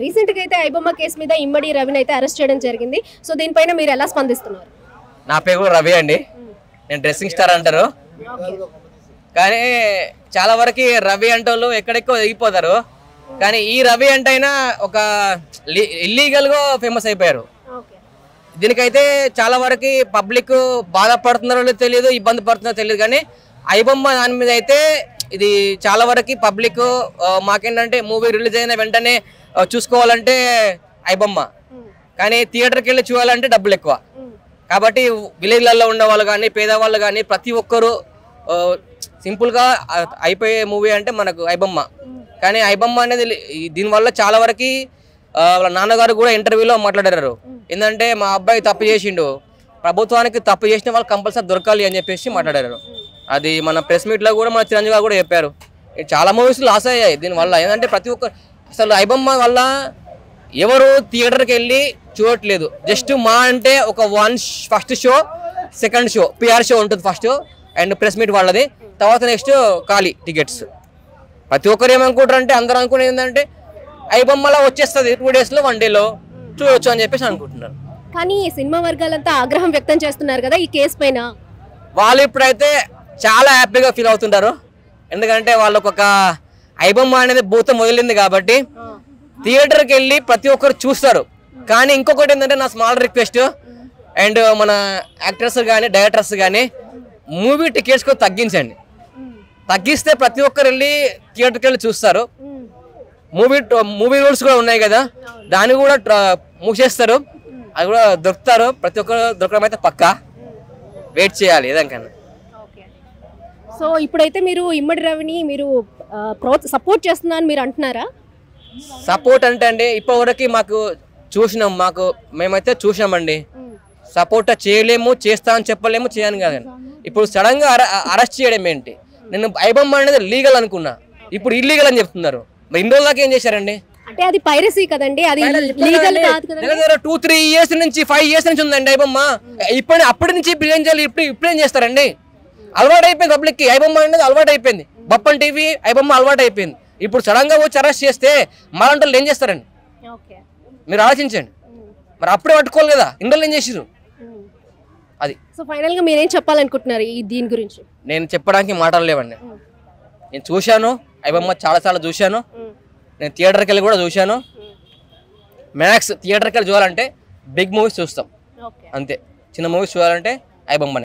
Recent గా అయితే iBomma case మీద ఇమ్మడి రవిని అయితే అరెస్ట్ చేయడం జరిగింది. సో దీనిపైన మీరు ఎలా స్పందిస్తున్నారు? నా పేరు కూడా రవి అండి. నేను డ్రెస్సింగ్ స్టార్ అంటారు, కానీ చాలా వరకు రవి అంటే వాళ్ళు ఎక్కడెక్కో ఎగిపోతారు. కానీ ఈ రవి అంటే అయినా ఒక ఇల్లీగల్గా ఫేమస్ అయిపోయారు. దీనికైతే చాలా వరకు పబ్లిక్ బాధపడుతున్నారో తెలియదు, ఇబ్బంది పడుతున్నారో తెలియదు. కానీ ఐబొమ్మ దాని మీద అయితే ఇది చాలా వరకు పబ్లిక్ మాకేంటంటే మూవీ రిలీజ్ అయిన వెంటనే చూసుకోవాలంటే ఐబొమ్మ, కానీ థియేటర్కి వెళ్ళి చూడాలంటే డబ్బులు ఎక్కువ. కాబట్టి విలేజ్లలో ఉన్న వాళ్ళు కానీ పేదవాళ్ళు కానీ ప్రతి ఒక్కరు సింపుల్గా అయిపోయే మూవీ అంటే మనకు ఐబొమ్మ. కానీ ఐబొమ్మ అనేది దీనివల్ల చాలా వరకు వాళ్ళ నాన్నగారు కూడా ఇంటర్వ్యూలో మాట్లాడారు. ఏంటంటే మా అబ్బాయి తప్పు చేసిండు, ప్రభుత్వానికి తప్పు చేసిన వాళ్ళు కంపల్సరీ దొరకాలి అని చెప్పేసి మాట్లాడారు. అది మన ప్రెస్ మీట్లో కూడా మన చిరంజీవి గారు కూడా చెప్పారు. చాలా మూవీస్ లాస్ అయ్యాయి దీనివల్ల. ఏంటంటే ప్రతి ఒక్క అసలు ఐబొమ్మ వల్ల ఎవరు థియేటర్కి వెళ్ళి చూడట్లేదు. జస్ట్ మా అంటే ఒక first show, second show PR show ఉంటుంది ఫస్ట్, అండ్ ప్రెస్ మీట్ వాళ్ళది, తర్వాత నెక్స్ట్ ఖాళీ టికెట్స్. ప్రతి ఒక్కరు ఏమనుకుంటారు అంటే అందరూ అనుకునేది ఏంటంటే ఐబొమ్మలో వచ్చేస్తుంది 2 daysలో 1 dayలో చూడొచ్చు అని చెప్పేసి అనుకుంటున్నారు. కానీ సినిమా వర్గాలంతా ఆగ్రహం వ్యక్తం చేస్తున్నారు కదా ఈ కేసు పైన. వాళ్ళు ఇప్పుడైతే చాలా హ్యాపీగా ఫీల్ అవుతుంటారు. ఎందుకంటే వాళ్ళకు ఒక ఐబొమ్మ అనేది భూతం వదిలింది కాబట్టి థియేటర్కి వెళ్ళి ప్రతి ఒక్కరు చూస్తారు. కానీ ఇంకొకటి ఏంటంటే నా స్మాల్ రిక్వెస్ట్, అండ్ మన యాక్టర్స్ కానీ డైరెక్టర్స్ కానీ మూవీ టికెట్స్ కూడా తగ్గిస్తే ప్రతి ఒక్కరు వెళ్ళి థియేటర్కి వెళ్ళి చూస్తారు. మూవీ రూల్స్ కూడా ఉన్నాయి కదా, దాన్ని కూడా మూసేస్తారు, అది కూడా దొరుకుతారు. ప్రతి ఒక్కరు దొరకడం అయితే పక్కా, వెయిట్ చేయాలి ఏదానికన్నా. సో ఇప్పుడైతే మీరు ఇమ్మడి రవిని మీరు సపోర్ట్ చేస్తున్నారని మీరు అంటున్నారా? సపోర్ట్ అంటే అండి ఇప్పటివరకు మేమైతే చూసినామండి. సపోర్ట్ చేయలేము, చేస్తా అని చెప్పలేము, చేయను కాదండి. ఇప్పుడు సడన్ గా అరెస్ట్ చేయడం ఏంటి? నేను ఐబొమ్మ అనేది లీగల్ అనుకున్నా, ఇప్పుడు ఇల్లీగల్ అని చెప్తున్నారు. మరి ఇన్ని రోజులకి ఏం చేశారండి? అంటే అది పైరసీ కదండి, అది లీగల్ కాదు కదా. 2-3 years నుంచి 5 years నుంచి ఉందండి ఐబొమ్మ. అప్పటి నుంచి ఇప్పుడు ఏం చేయాలి? ఇప్పుడు ఏం చేస్తారండి? అలవాటు అయిపోయింది పబ్లిక్కి, ఐబొమ్మ అనేది అలవాటు అయిపోయింది. బప్పన్ టీవీ ఐబొమ్మ అలవాటు అయిపోయింది. ఇప్పుడు సడన్ గా వచ్చి అరెస్ట్ చేస్తే మళ్ళీ ఏం చేస్తారండి? మీరు ఆలోచించండి. మరి అప్పుడే పట్టుకోవాలి కదా, ఇండోళ్ళు ఏం చేసిరు అది. సో ఫైనల్ గా మీరేం చెప్పాలనుకుంటున్నారు దీని గురించి? నేను చెప్పడానికి మాటలు లేవండి. నేను చూశాను ఐబొమ్మ, చాలాసార్లు చూశాను. నేను థియేటర్కి వెళ్ళి కూడా చూశాను. మ్యాక్స్ థియేటర్కి వెళ్ళి చూడాలంటే బిగ్ మూవీస్ చూస్తాం అంతే. చిన్న మూవీస్ చూడాలంటే ఐబొమ్మ.